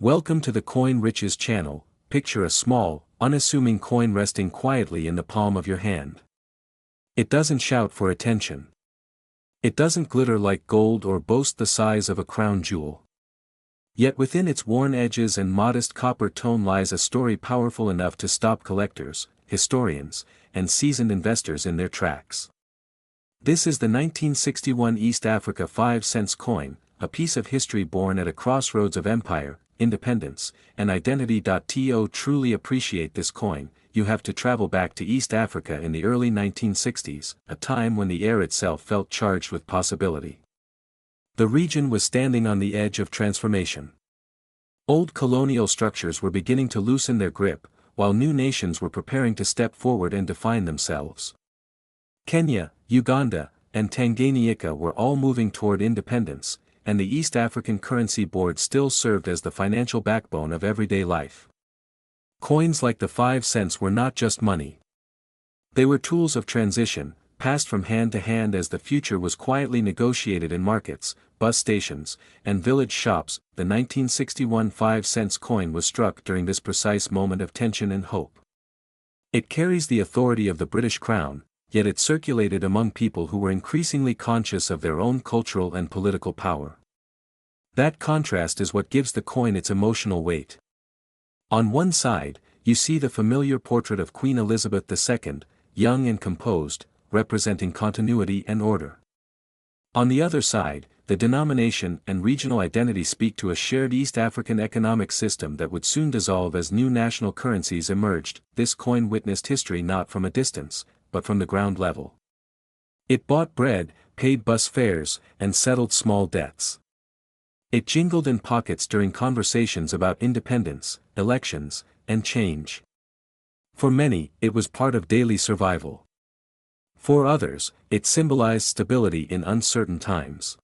Welcome to the Coin Riches channel. Picture a small, unassuming coin resting quietly in the palm of your hand. It doesn't shout for attention. It doesn't glitter like gold or boast the size of a crown jewel. Yet within its worn edges and modest copper tone lies a story powerful enough to stop collectors, historians, and seasoned investors in their tracks. This is the 1961 East Africa 5-cent coin, a piece of history born at a crossroads of empire, independence, and identity. To truly appreciate this coin, you have to travel back to East Africa in the early 1960s, a time when the air itself felt charged with possibility. The region was standing on the edge of transformation. Old colonial structures were beginning to loosen their grip, while new nations were preparing to step forward and define themselves. Kenya, Uganda, and Tanganyika were all moving toward independence, and the East African Currency Board still served as the financial backbone of everyday life. Coins like the 5 cents were not just money. They were tools of transition, passed from hand to hand as the future was quietly negotiated in markets, bus stations, and village shops. The 1961 5-cent coin was struck during this precise moment of tension and hope. It carries the authority of the British Crown, yet it circulated among people who were increasingly conscious of their own cultural and political power. That contrast is what gives the coin its emotional weight. On one side, you see the familiar portrait of Queen Elizabeth II, young and composed, representing continuity and order. On the other side, the denomination and regional identity speak to a shared East African economic system that would soon dissolve as new national currencies emerged. This coin witnessed history not from a distance, but from the ground level. It bought bread, paid bus fares, and settled small debts. It jingled in pockets during conversations about independence, elections, and change. For many, it was part of daily survival. For others, it symbolized stability in uncertain times.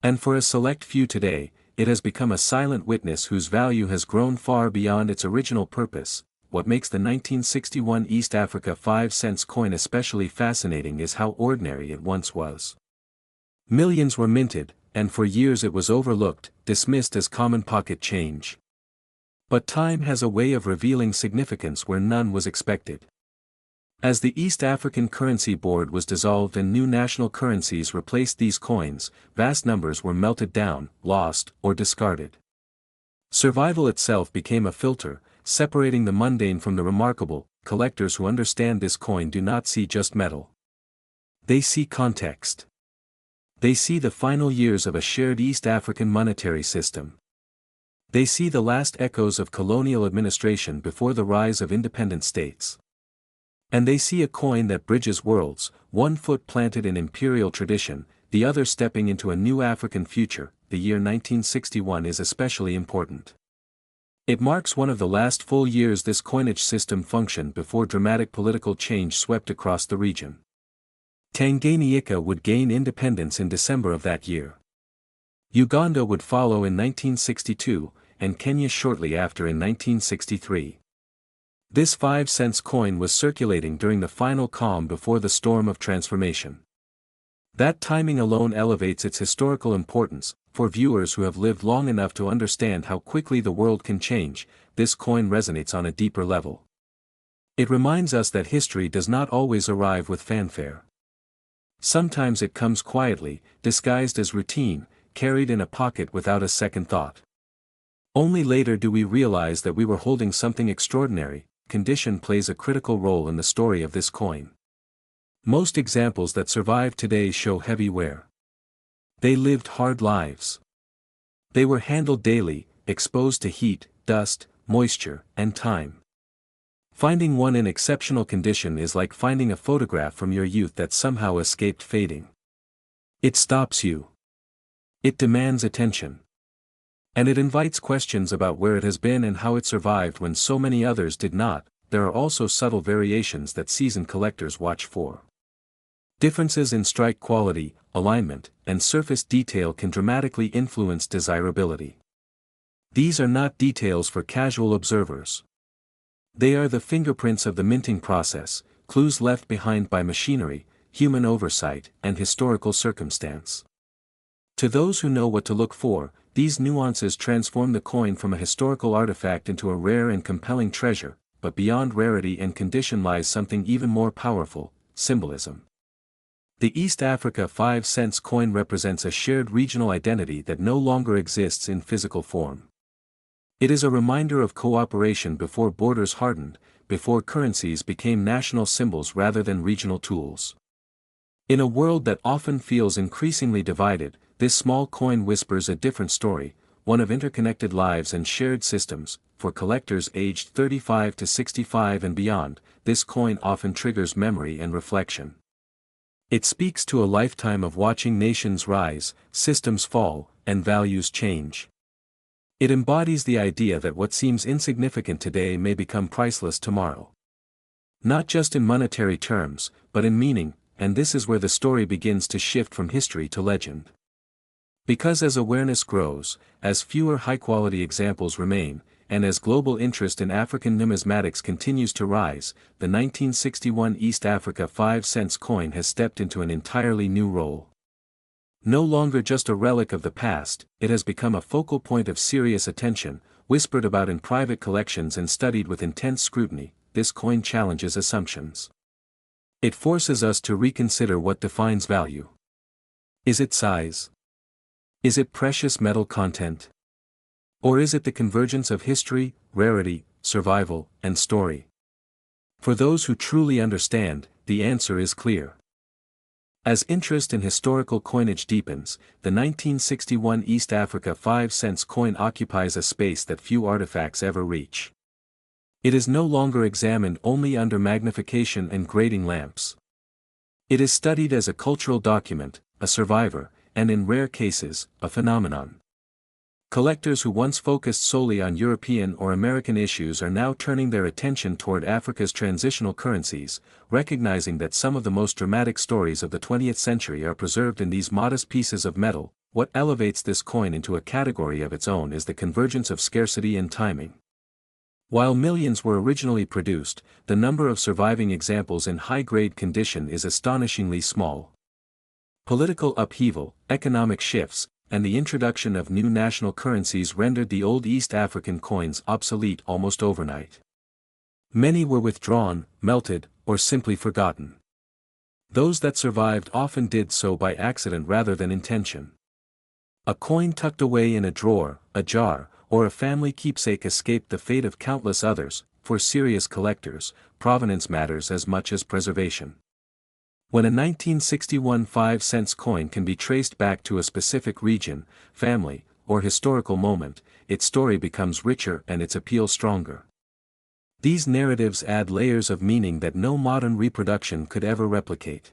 And for a select few today, it has become a silent witness whose value has grown far beyond its original purpose. What makes the 1961 East Africa 5-cent coin especially fascinating is how ordinary it once was. Millions were minted, and for years it was overlooked, dismissed as common pocket change. But time has a way of revealing significance where none was expected. As the East African Currency Board was dissolved and new national currencies replaced these coins, vast numbers were melted down, lost, or discarded. Survival itself became a filter, separating the mundane from the remarkable. Collectors who understand this coin do not see just metal. They see context. They see the final years of a shared East African monetary system. They see the last echoes of colonial administration before the rise of independent states. And they see a coin that bridges worlds, one foot planted in imperial tradition, the other stepping into a new African future. The year 1961 is especially important. It marks one of the last full years this coinage system functioned before dramatic political change swept across the region. Tanganyika would gain independence in December of that year. Uganda would follow in 1962, and Kenya shortly after in 1963. This 5-cent coin was circulating during the final calm before the storm of transformation. That timing alone elevates its historical importance. For viewers who have lived long enough to understand how quickly the world can change, this coin resonates on a deeper level. It reminds us that history does not always arrive with fanfare. Sometimes it comes quietly, disguised as routine, carried in a pocket without a second thought. Only later do we realize that we were holding something extraordinary. Condition plays a critical role in the story of this coin. Most examples that survive today show heavy wear. They lived hard lives. They were handled daily, exposed to heat, dust, moisture, and time. Finding one in exceptional condition is like finding a photograph from your youth that somehow escaped fading. It stops you. It demands attention. And it invites questions about where it has been and how it survived when so many others did not. There are also subtle variations that seasoned collectors watch for. Differences in strike quality, alignment, and surface detail can dramatically influence desirability. These are not details for casual observers. They are the fingerprints of the minting process, clues left behind by machinery, human oversight, and historical circumstance. To those who know what to look for, These nuances transform the coin from a historical artifact into a rare and compelling treasure, but beyond rarity and condition lies something even more powerful: symbolism. The East Africa 5-cent coin represents a shared regional identity that no longer exists in physical form. It is a reminder of cooperation before borders hardened, before currencies became national symbols rather than regional tools. In a world that often feels increasingly divided, this small coin whispers a different story, one of interconnected lives and shared systems. For collectors aged 35 to 65 and beyond, this coin often triggers memory and reflection. It speaks to a lifetime of watching nations rise, systems fall, and values change. It embodies the idea that what seems insignificant today may become priceless tomorrow. Not just in monetary terms, but in meaning, and this is where the story begins to shift from history to legend. Because as awareness grows, as fewer high-quality examples remain, and as global interest in African numismatics continues to rise, the 1961 East Africa 5-cent coin has stepped into an entirely new role. No longer just a relic of the past, it has become a focal point of serious attention, whispered about in private collections and studied with intense scrutiny. This coin challenges assumptions. It forces us to reconsider what defines value. Is it size? Is it precious metal content? Or is it the convergence of history, rarity, survival, and story? For those who truly understand, the answer is clear. As interest in historical coinage deepens, the 1961 East Africa 5-cent coin occupies a space that few artifacts ever reach. It is no longer examined only under magnification and grading lamps. It is studied as a cultural document, a survivor, and in rare cases, a phenomenon. Collectors who once focused solely on European or American issues are now turning their attention toward Africa's transitional currencies, recognizing that some of the most dramatic stories of the 20th century are preserved in these modest pieces of metal. What elevates this coin into a category of its own is the convergence of scarcity and timing. While millions were originally produced, the number of surviving examples in high-grade condition is astonishingly small. Political upheaval, economic shifts, and the introduction of new national currencies rendered the old East African coins obsolete almost overnight. Many were withdrawn, melted, or simply forgotten. Those that survived often did so by accident rather than intention. A coin tucked away in a drawer, a jar, or a family keepsake escaped the fate of countless others. For serious collectors, provenance matters as much as preservation. When a 1961 5-cent coin can be traced back to a specific region, family, or historical moment, its story becomes richer and its appeal stronger. These narratives add layers of meaning that no modern reproduction could ever replicate.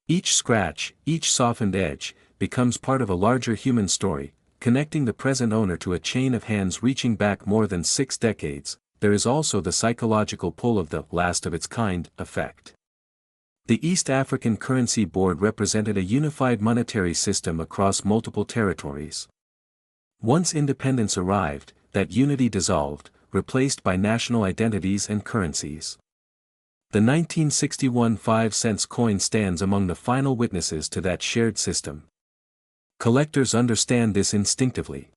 Each scratch, each softened edge, becomes part of a larger human story, connecting the present owner to a chain of hands reaching back more than 6 decades. There is also the psychological pull of the last of its kind effect. The East African Currency Board represented a unified monetary system across multiple territories. Once independence arrived, that unity dissolved, replaced by national identities and currencies. The 1961 5-cent coin stands among the final witnesses to that shared system. Collectors understand this instinctively.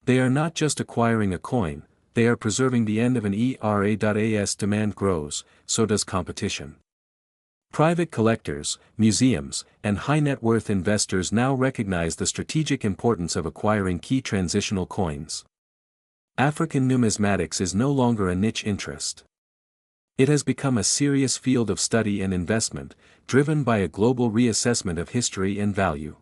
They are not just acquiring a coin, they are preserving the end of an era. As demand grows, so does competition. Private collectors, museums, and high-net-worth investors now recognize the strategic importance of acquiring key transitional coins. African numismatics is no longer a niche interest. It has become a serious field of study and investment, driven by a global reassessment of history and value.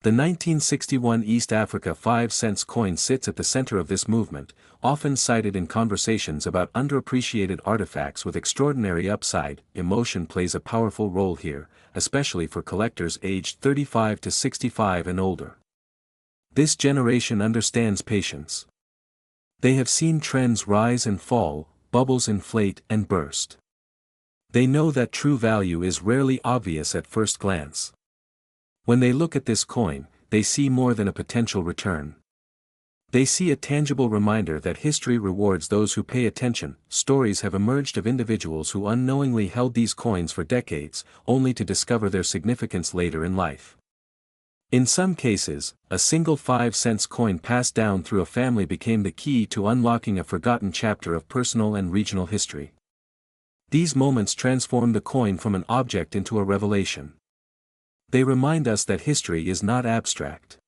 The 1961 East Africa 5-cent coin sits at the center of this movement, often cited in conversations about underappreciated artifacts with extraordinary upside. Emotion plays a powerful role here, especially for collectors aged 35 to 65 and older. This generation understands patience. They have seen trends rise and fall, bubbles inflate and burst. They know that true value is rarely obvious at first glance. When they look at this coin, they see more than a potential return. They see a tangible reminder that history rewards those who pay attention. Stories have emerged of individuals who unknowingly held these coins for decades, only to discover their significance later in life. In some cases, a single 5-cent coin passed down through a family became the key to unlocking a forgotten chapter of personal and regional history. These moments transform the coin from an object into a revelation. They remind us that history is not abstract.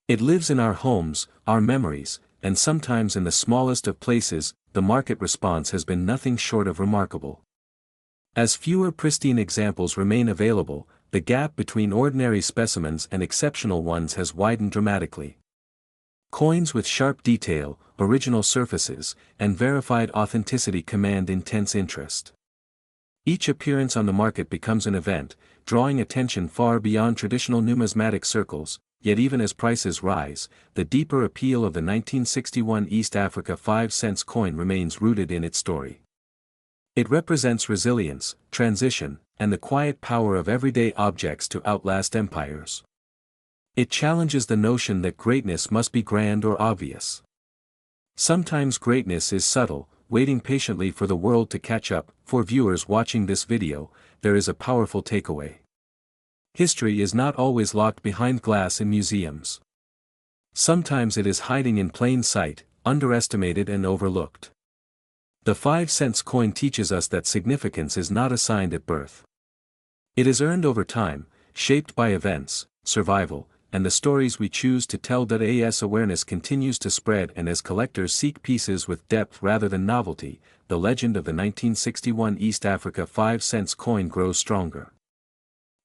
It lives in our homes, our memories, and sometimes in the smallest of places. The market response has been nothing short of remarkable. As fewer pristine examples remain available, the gap between ordinary specimens and exceptional ones has widened dramatically. Coins with sharp detail, original surfaces, and verified authenticity command intense interest. Each appearance on the market becomes an event, drawing attention far beyond traditional numismatic circles. Yet even as prices rise, the deeper appeal of the 1961 East Africa 5-cent coin remains rooted in its story. It represents resilience, transition, and the quiet power of everyday objects to outlast empires. It challenges the notion that greatness must be grand or obvious. Sometimes greatness is subtle, waiting patiently for the world to catch up. For viewers watching this video, there is a powerful takeaway. History is not always locked behind glass in museums. Sometimes it is hiding in plain sight, underestimated and overlooked. The 5-cent coin teaches us that significance is not assigned at birth. It is earned over time, shaped by events, survival, and the stories we choose to tell. As awareness continues to spread and as collectors seek pieces with depth rather than novelty, the legend of the 1961 East Africa 5-cent coin grows stronger.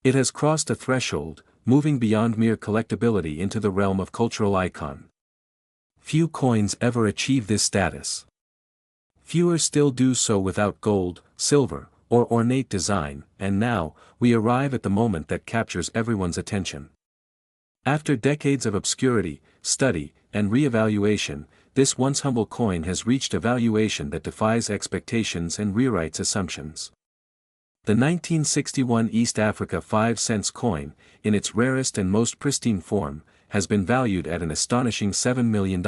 It has crossed a threshold, moving beyond mere collectability into the realm of cultural icon. Few coins ever achieve this status. Fewer still do so without gold, silver, or ornate design, and now, we arrive at the moment that captures everyone's attention. After decades of obscurity, study, and re-evaluation, this once humble coin has reached a valuation that defies expectations and rewrites assumptions. The 1961 East Africa 5-cent coin, in its rarest and most pristine form, has been valued at an astonishing $7 million.